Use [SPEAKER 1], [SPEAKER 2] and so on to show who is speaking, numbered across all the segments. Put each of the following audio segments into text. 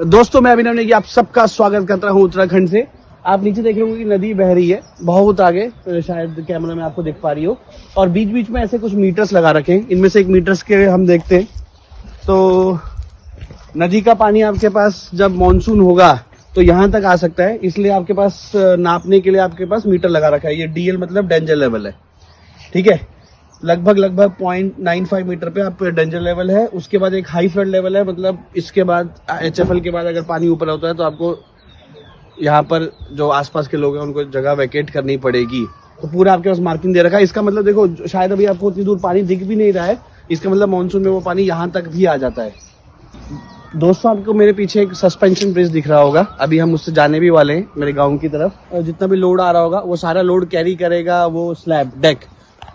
[SPEAKER 1] दोस्तों मैं अभिनव नेगी आप सबका स्वागत करता हूँ उत्तराखंड से। आप नीचे देख रहे होंगे कि नदी बह रही है बहुत आगे, शायद कैमरा में आपको दिख पा रही हो। और बीच बीच में ऐसे कुछ मीटर्स लगा रखे हैं, इनमें से एक मीटर्स के हम देखते हैं तो नदी का पानी आपके पास जब मानसून होगा तो यहाँ तक आ सकता है, इसलिए आपके पास नापने के लिए आपके पास मीटर लगा रखा है। ये DL मतलब डेंजर लेवल है, ठीक है। लगभग 0.95 मीटर पे आप डेंजर लेवल है। उसके बाद एक हाई फ्लड लेवल है, मतलब इसके बाद HFL के बाद अगर पानी ऊपर होता है तो आपको यहाँ पर जो आसपास के लोग हैं उनको जगह वैकेट करनी पड़ेगी। तो पूरा आपके पास मार्किंग दे रखा है। इसका मतलब देखो, शायद अभी आपको उतनी दूर पानी दिख भी नहीं रहा है, इसका मतलब मानसून में वो पानी यहाँ तक भी आ जाता है। दोस्तों आपको मेरे पीछे एक सस्पेंशन ब्रिज दिख रहा होगा, अभी हम उससे जाने भी वाले हैं मेरे गाँव की तरफ। जितना भी लोड आ रहा होगा वो सारा लोड कैरी करेगा वो स्लैब डेक,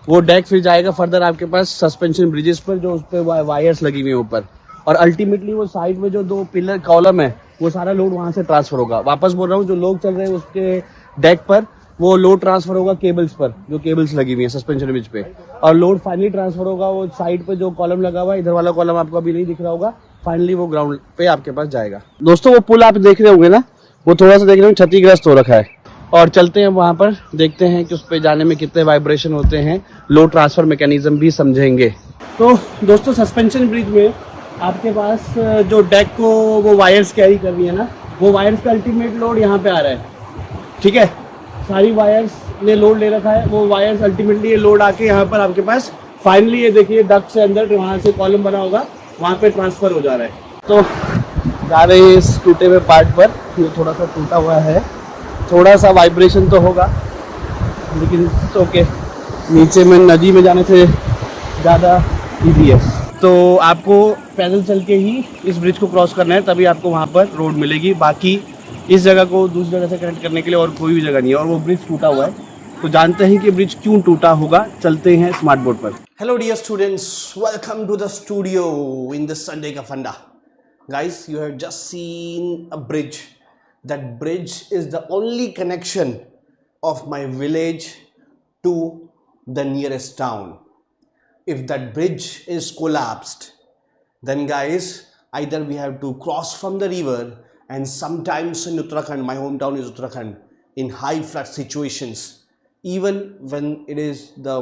[SPEAKER 1] वो डेक फिर जाएगा फर्दर आपके पास सस्पेंशन ब्रिजेस पर, जो उस पर वायर्स लगी हुई है ऊपर। और अल्टीमेटली वो साइड में जो 2 पिलर कॉलम है वो सारा लोड वहां से ट्रांसफर होगा। वापस बोल रहा हूँ, जो लोग चल रहे हैं उसके डेक पर वो लोड ट्रांसफर होगा केबल्स पर, जो केबल्स लगी हुई है सस्पेंशन ब्रिज पे। और लोड फाइनली ट्रांसफर होगा वो साइड पे जो कॉलम लगा हुआ है, इधर वाला कॉलम आपको अभी नहीं दिख रहा होगा, फाइनली वो ग्राउंड पे आपके पास जाएगा। दोस्तों वो पुल आप देख रहे होंगे ना, वो थोड़ा सा देख रहे हो क्षतिग्रस्त हो रखा है। और चलते हैं वहां पर, देखते हैं कि उस पर जाने में कितने वाइब्रेशन होते हैं, लोड ट्रांसफर मैकेनिज्म भी समझेंगे। तो दोस्तों सस्पेंशन ब्रिज में आपके पास जो डेक को वो वायर्स कैरी कर रही है ना, वो वायर्स का अल्टीमेट लोड यहाँ पे आ रहा है, ठीक है। सारी वायर्स ने लोड ले रखा है, वो वायर्स अल्टीमेटली ये लोड आके यहाँ पर आपके पास फाइनली ये देखिए डक्ट से अंदर वहाँ से कॉलम बना होगा वहाँ पे ट्रांसफर हो जा रहा है। तो जा रहे हैं इस टूटे हुए पार्ट पर, ये थोड़ा सा टूटा हुआ है, थोड़ा सा वाइब्रेशन तो होगा लेकिन ओके, नीचे में नदी में जाने से ज़्यादा इजी है। तो आपको पैदल चल के ही इस ब्रिज को क्रॉस करना है, तभी आपको वहाँ पर रोड मिलेगी। बाकी इस जगह को दूसरी जगह से कनेक्ट करने के लिए और कोई भी जगह नहीं है। और वो ब्रिज टूटा हुआ है, तो जानते हैं कि ब्रिज क्यों टूटा होगा। चलते हैं स्मार्ट बोर्ड पर। Hello dear students, welcome to the studio in this Sunday का funda. Guys, you have just seen a bridge. That bridge is the only connection of my village to the nearest town. If that bridge is collapsed, then guys, either we have to cross from the river, and sometimes in Uttarakhand, my hometown is Uttarakhand, in high flood situations, even when it is the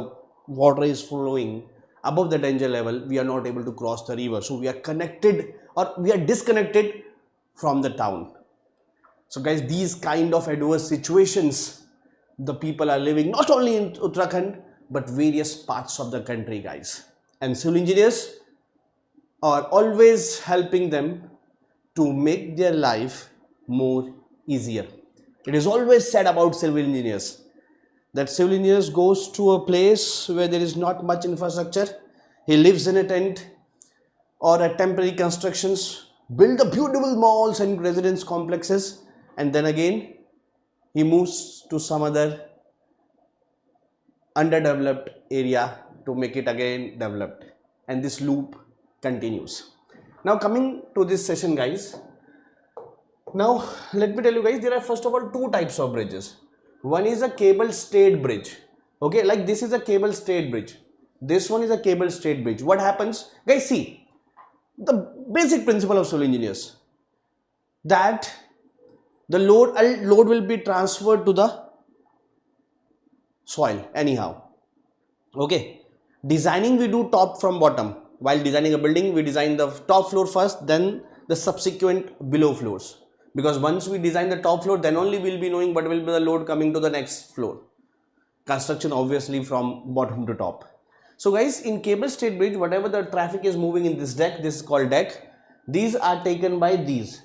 [SPEAKER 1] water is flowing above the danger level, we are not able to cross the river. So we are connected or we are disconnected from the town. So guys, these kind of adverse situations the people are living not only in Uttarakhand but various parts of the country, guys. And civil engineers are always helping them to make their life more easier. It is always said about civil engineers that civil engineers goes to a place where there is not much infrastructure. He lives in a tent or a temporary constructions, build a beautiful malls and residence complexes, and then again he moves to some other underdeveloped area to make it again developed, and this loop continues. Now coming to this session, guys, now let me tell you guys, there are first of all 2 types of bridges. One is a cable stayed bridge, okay, like this is a cable stayed bridge, this one is a cable stayed bridge. What happens, guys, see the basic principle of civil engineers, that the load will be transferred to the soil anyhow, okay. Designing we do top from bottom. While designing a building, we design the top floor first, then the subsequent below floors, because once we design the top floor, then only we'll be knowing what will be the load coming to the next floor. Construction obviously from bottom to top. So guys, in cable stayed bridge, whatever the traffic is moving in this deck, this is called deck, these are taken by these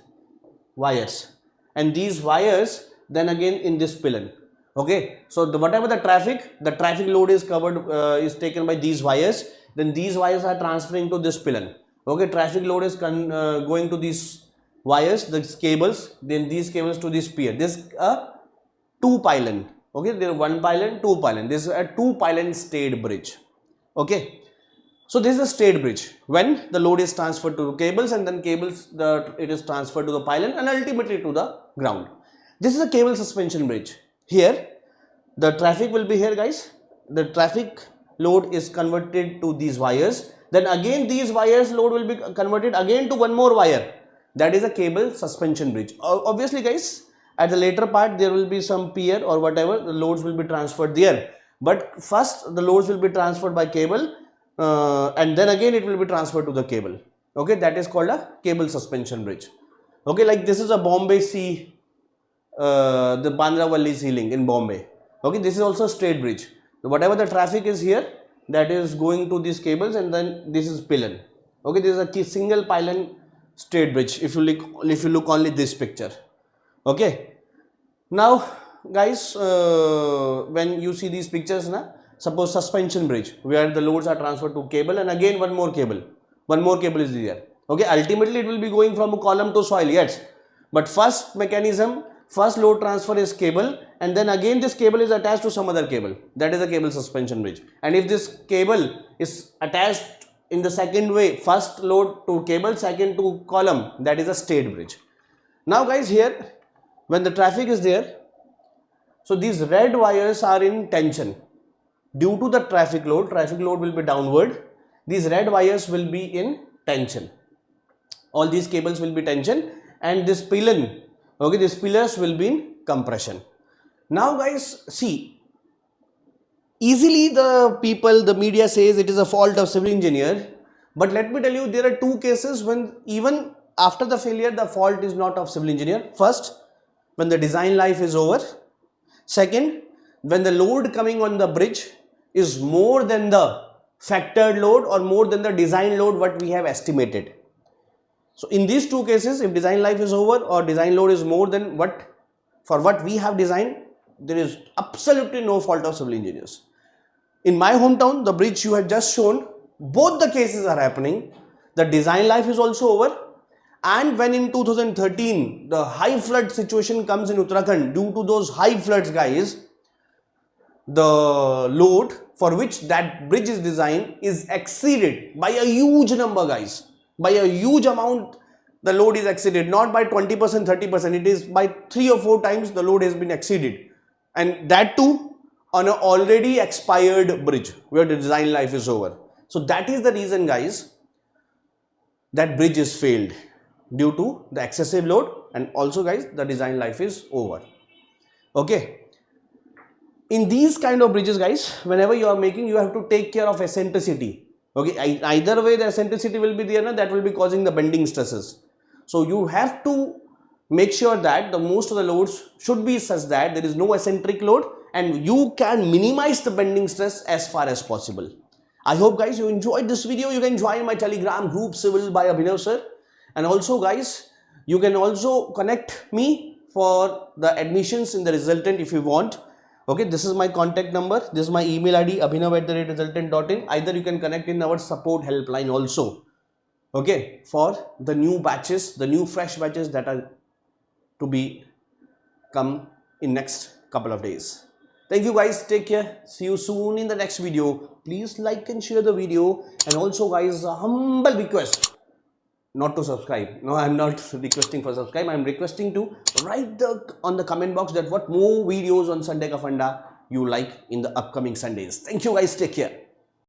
[SPEAKER 1] wires, and these wires then again in this pylon, okay. So whatever the traffic load is covered, is taken by these wires, then these wires are transferring to this pylon, okay. Traffic load is going to these wires, these cables, then these cables to this pier. This is a 2 pylon, okay. There are 1 pylon, 2 pylon. This is a 2 pylon stayed bridge, okay. So this is a stayed bridge. When the load is transferred to cables, and then cables, it is transferred to the pylon and ultimately to the ground. This is a cable suspension bridge. Here the traffic will be here, guys. The traffic load is converted to these wires, then again these wires load will be converted again to one more wire, that is a cable suspension bridge. Obviously guys, at the later part there will be some pier or whatever, the loads will be transferred there, but first the loads will be transferred by cable and then again it will be transferred to the cable. Okay, that is called a cable suspension bridge. Okay, like this is a Bombay Sea, the Bandra Valli Sea link in Bombay. Okay, this is also a straight bridge. So whatever the traffic is here, that is going to these cables, and then this is pylon. Okay, this is a single pylon straight bridge. If you look only this picture. Okay, now guys, when you see these pictures, suppose suspension bridge where the loads are transferred to cable, and again one more cable is there. Okay, ultimately it will be going from a column to soil, yes, but first mechanism, first load transfer is cable, and then again this cable is attached to some other cable, that is a cable suspension bridge. And if this cable is attached in the second way, first load to cable, second to column, that is a straight bridge. Now guys, here when the traffic is there, so these red wires are in tension due to the traffic load will be downward, these red wires will be in tension, all these cables will be tension, and this pylon, okay, these pillars will be in compression. Now guys, see, easily the media says it is a fault of civil engineer, but let me tell you, there are two cases when even after the failure the fault is not of civil engineer. First, when the design life is over. Second, when the load coming on the bridge is more than the factored load or more than the design load what we have estimated. So in these two cases, if design life is over or design load is more than what we have designed, there is absolutely no fault of civil engineers. In my hometown, the bridge you have just shown, both the cases are happening. The design life is also over, and when in 2013 the high flood situation comes in Uttarakhand, due to those high floods guys, the load for which that bridge is designed is exceeded by a huge number guys, by a huge amount. The load is exceeded, not by 20%, 30%, it is by 3 or 4 times the load has been exceeded, and that too on an already expired bridge where the design life is over. So that is the reason guys, that bridge is failed, due to the excessive load, and also guys, the design life is over. Okay, in these kind of bridges guys, whenever you are making, you have to take care of eccentricity. Okay, either way the eccentricity will be there, that will be causing the bending stresses. So you have to make sure that the most of the loads should be such that there is no eccentric load and you can minimize the bending stress as far as possible. I hope guys you enjoyed this video. You can join my Telegram group Civil by Abhinav sir, and also guys, you can also connect me for the admissions in the resultant if you want. Okay, this is my contact number, this is my email ID abhinav@resultant.in. Either you can connect in our support helpline also. Okay, for the new batches, the new fresh batches that are to be come in next couple of days. Thank you guys, take care, see you soon in the next video. Please like and share the video, and also guys, a humble request not to subscribe. No, I'm not requesting for subscribe. I'm requesting to write on the comment box that what more videos on Sunday Ka Funda you like in the upcoming Sundays. Thank you guys, take care.